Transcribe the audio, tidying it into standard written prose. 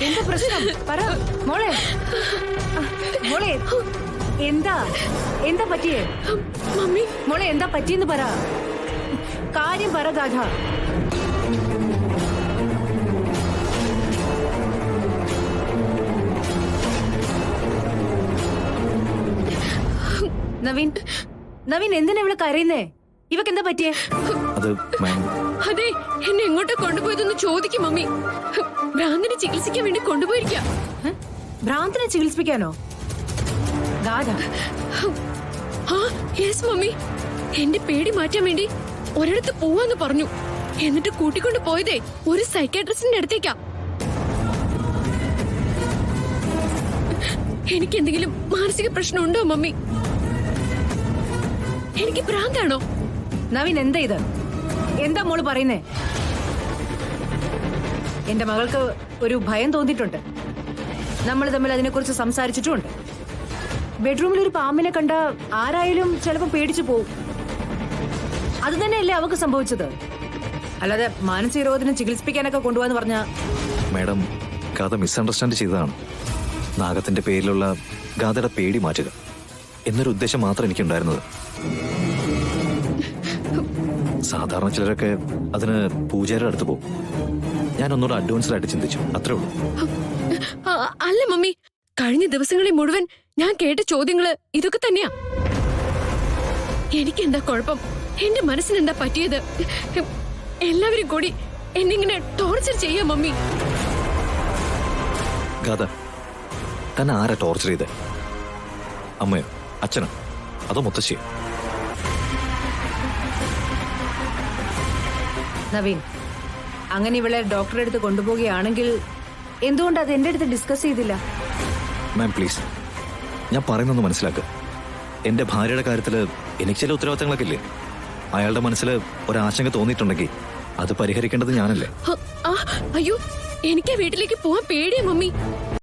എന്താ പ്രശ്നം പറ മോളെ. മോളെ എന്താ എന്താ പറ്റിയേ? മമ്മി മോളെ എന്താ പറ്റിയെന്ന് പറ. കാര്യം പറ ഗാഥ. നവീൻ നവീൻ എന്തിനാ ഇവള് കരയുന്നേ? ഇവക്ക് എന്താ പറ്റിയേ? അതെ, എന്നെ എങ്ങോട്ടാ കൊണ്ടുപോയതെന്ന് ചോദിക്കും മമ്മി. ഭ്രാന്തിനെ ചികിത്സിക്കാൻ വേണ്ടി കൊണ്ടുപോയിരിക്കാം. ഭ്രാന്തിനെ ചികിത്സിപ്പിക്കാനോ? ഗാഥ യെസ് മമ്മി, എന്റെ പേടി മാറ്റാൻ വേണ്ടി ഒരിടത്ത് പോവാന്ന് പറഞ്ഞു. എന്നിട്ട് കൂട്ടിക്കൊണ്ട് പോയതേ ഒരു സൈക്കാട്രിസ്റ്റിന്റെ അടുത്തേക്കാ. എനിക്ക് എന്തെങ്കിലും മാനസിക പ്രശ്നമുണ്ടോ മമ്മി? എനിക്ക് ഭ്രാന്താണോ? നവീൻ എന്താ ഇത്? എന്താ മോള് പറയുന്നേ? എന്റെ മകൾക്ക് ഒരു ഭയം തോന്നിയിട്ടുണ്ട്. നമ്മൾ തമ്മിൽ അതിനെക്കുറിച്ച് സംസാരിച്ചിട്ടുമുണ്ട്. ബെഡ്റൂമിൽ ഒരു പാമ്പിനെ കണ്ട ആരായാലും ചിലപ്പോ പേടിച്ചു പോവും. അത് തന്നെയല്ലേ അവക്ക് സംഭവിച്ചത്. അല്ലാതെ മാനസിക രോഗത്തിന് ചികിത്സിപ്പിക്കാനൊക്കെ കൊണ്ടുപോകാന്ന് പറഞ്ഞ. മാഡം, ഗാഥ മിസ്അണ്ടർസ്റ്റാൻഡ് ചെയ്തതാണ്. നാഗത്തിന്റെ പേരിലുള്ള ഗാഥയുടെ പേടി മാറ്റുക എന്നൊരു ഉദ്ദേശം മാത്രം എനിക്കുണ്ടായിരുന്നത്. സാധാരണ ചിലരൊക്കെ അതിന് പൂജാരിയുടെ അടുത്ത് പോകും. ഞാൻ ഒന്നുകൂടെ അഡ്വാൻസ്ഡ് ആയിട്ട് ചിന്തിച്ചു, അത്രേ ഉള്ളൂ. അല്ല മമ്മി, കഴിഞ്ഞ ദിവസങ്ങളിൽ മുഴുവൻ ഞാൻ കേട്ട ചോദ്യങ്ങള് ഇതൊക്കെ തന്നെയാ. എനിക്കെന്താ കുഴപ്പം? എന്റെ മനസ്സിനെന്താ പറ്റിയത്? എല്ലാവരും കൂടി എന്നിങ്ങനെ ടോർച്ചർ ചെയ്യാ മമ്മി. ഗാഥ, തന്നെ ആരാ ടോർച്ചർ ചെയ്തേ? അമ്മയോ, അച്ഛനോ, അതോ മുത്തശ്ശിയോ? നവീൻ, അങ്ങനെ ഇവളെ ഡോക്ടറെ അടുത്ത് കൊണ്ടുപോവുകയാണെങ്കിൽ എന്തുകൊണ്ട് അത് എന്റെ അടുത്ത് ഡിസ്കസ് ചെയ്തില്ല? മാം പ്ലീസ്, ഞാൻ പറയുന്നൊന്ന് മനസ്സിലാക്കുക. എന്റെ ഭാര്യയുടെ കാര്യത്തില് എനിക്ക് ചില ഉത്തരവാദിത്തങ്ങളൊക്കെ ഇല്ലേ? അയാളുടെ മനസ്സിൽ ഒരാശങ്ക തോന്നിയിട്ടുണ്ടെങ്കിൽ അത് പരിഹരിക്കേണ്ടത് ഞാനല്ലേ? അയ്യോ, എനിക്ക് വീട്ടിലേക്ക് പോവാൻ പേടിയാ മമ്മി.